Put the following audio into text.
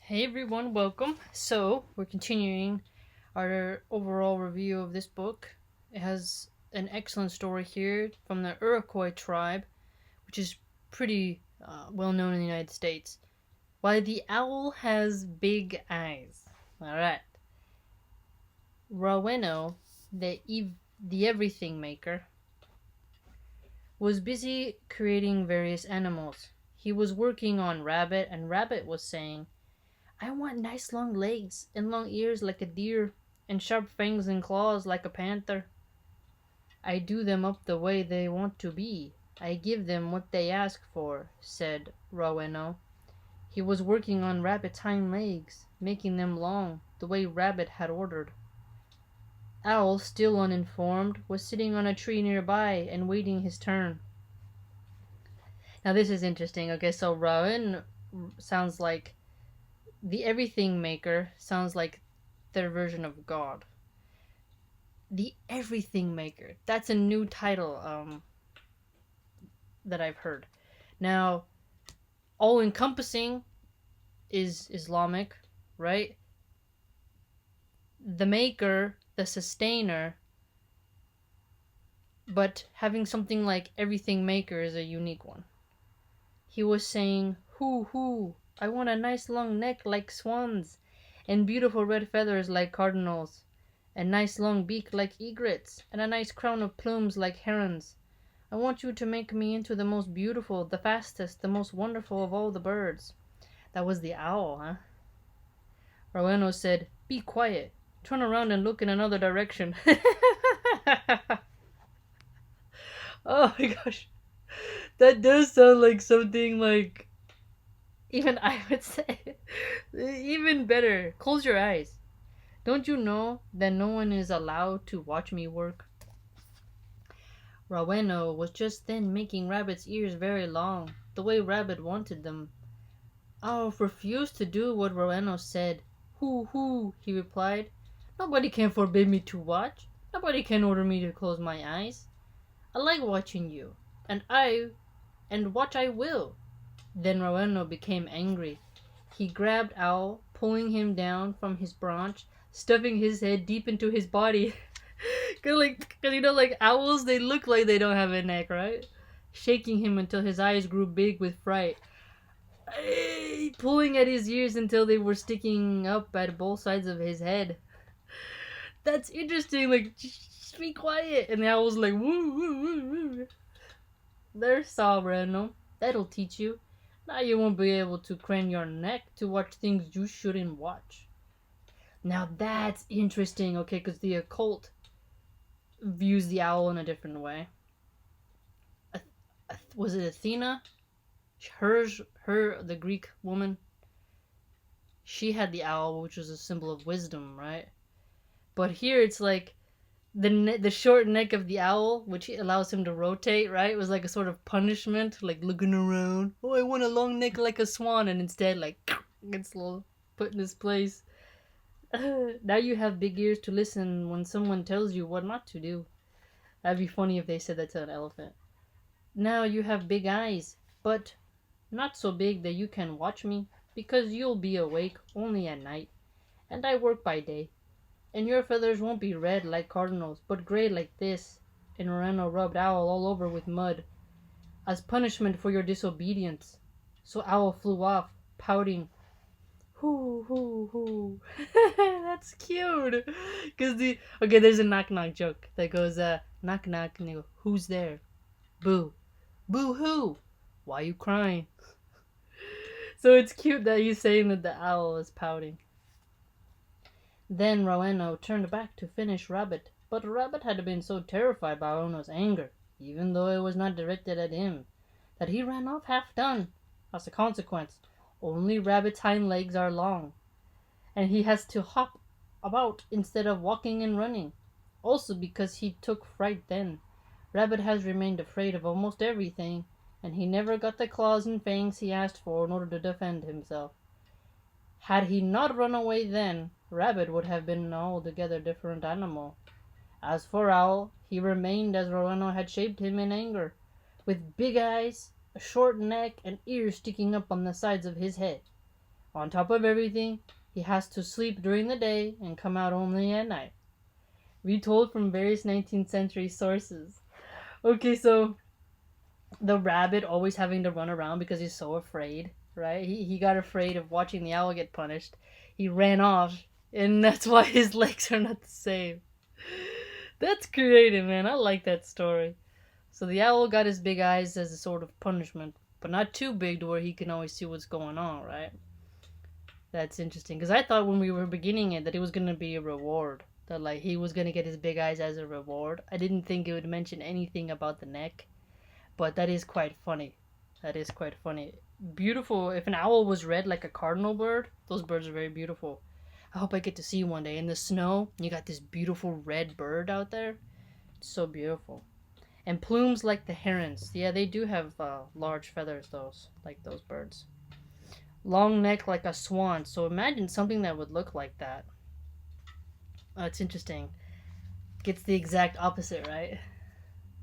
Hey everyone, welcome. So, we're continuing our overall review of this book. It has an excellent story here from the Iroquois tribe, which is pretty well known in the United States. Why the owl has big eyes. Alright. Roweno, the everything maker, was busy creating various animals. He was working on Rabbit, and Rabbit was saying, I want nice long legs and long ears like a deer and sharp fangs and claws like a panther. I do them up the way they want to be. I give them what they ask for, said Roweno. He was working on Rabbit's hind legs, making them long, the way Rabbit had ordered. Owl, still uninformed, was sitting on a tree nearby and waiting his turn. Now this is interesting. Okay, so Rowan sounds like the everything maker sounds like their version of God. The everything maker. That's a new title that I've heard. Now, all encompassing is Islamic, right? The maker, the sustainer, but having something like everything maker is a unique one. He was saying, hoo, I want a nice long neck like swans, and beautiful red feathers like cardinals, a nice long beak like egrets, and a nice crown of plumes like herons. I want you to make me into the most beautiful, the fastest, the most wonderful of all the birds. That was the owl, huh? Roweno said, Be quiet. Turn around and look in another direction. Oh my gosh. That does sound like something like, even I would say, even better. Close your eyes. Don't you know that no one is allowed to watch me work? Roweno was just then making Rabbit's ears very long, the way Rabbit wanted them. Owl refused to do what Roweno said. Hoo, he replied. Nobody can forbid me to watch. Nobody can order me to close my eyes. I like watching you, and watch I will. Then Roweno became angry. He grabbed Owl, pulling him down from his branch, stuffing his head deep into his body. Cause like owls, they look like they don't have a neck, right? Shaking him until his eyes grew big with fright. Pulling at his ears until they were sticking up at both sides of his head. That's interesting. Like, just be quiet. And the owl's like, woo. There's Sobrano. That'll teach you. Now you won't be able to crane your neck to watch things you shouldn't watch. Now that's interesting, okay, because the occult views the owl in a different way. Was it Athena? The Greek woman, she had the owl, which was a symbol of wisdom, right? But here it's like the short neck of the owl, which allows him to rotate, right? Was like a sort of punishment, like looking around. Oh, I want a long neck like a swan, and instead, like, gets put in his place. Now you have big ears to listen when someone tells you what not to do. That'd be funny if they said that to an elephant. Now you have big eyes, but not so big that you can watch me, because you'll be awake only at night, and I work by day. And your feathers won't be red like cardinals, but gray like this. And Moreno rubbed Owl all over with mud, as punishment for your disobedience. So Owl flew off, pouting. Hoo. That's cute. Okay, there's a knock knock joke that goes, knock knock, and they go, who's there? Boo. Boo hoo. Why you crying? So it's cute that he's saying that the owl is pouting. Then Roweno turned back to finish Rabbit, but Rabbit had been so terrified by Roweno's anger, even though it was not directed at him, that he ran off half done. As a consequence, only Rabbit's hind legs are long, and he has to hop about instead of walking and running. Also because he took fright then. Rabbit has remained afraid of almost everything, and he never got the claws and fangs he asked for in order to defend himself. Had he not run away then, Rabbit would have been an altogether different animal. As for Owl, he remained as Roweno had shaped him in anger, with big eyes, a short neck, and ears sticking up on the sides of his head. On top of everything, he has to sleep during the day and come out only at night. Retold from various 19th century sources. Okay, so the rabbit always having to run around because he's so afraid, right? He got afraid of watching the owl get punished. He ran off, and that's why his legs are not the same. That's creative, man. I like that story. So the owl got his big eyes as a sort of punishment, but not too big to where he can always see what's going on, right? That's interesting because I thought when we were beginning it that it was gonna be a reward. That like he was gonna get his big eyes as a reward. I didn't think it would mention anything about the neck, but that is quite funny. That is quite funny. Beautiful. If an owl was red like a cardinal bird, those birds are very beautiful. I hope I get to see one day in the snow. You got this beautiful red bird out there. It's so beautiful. And plumes like the herons. Yeah, they do have large feathers. Those like those birds. Long neck like a swan. So imagine something that would look like that. It's interesting. Gets the exact opposite, right?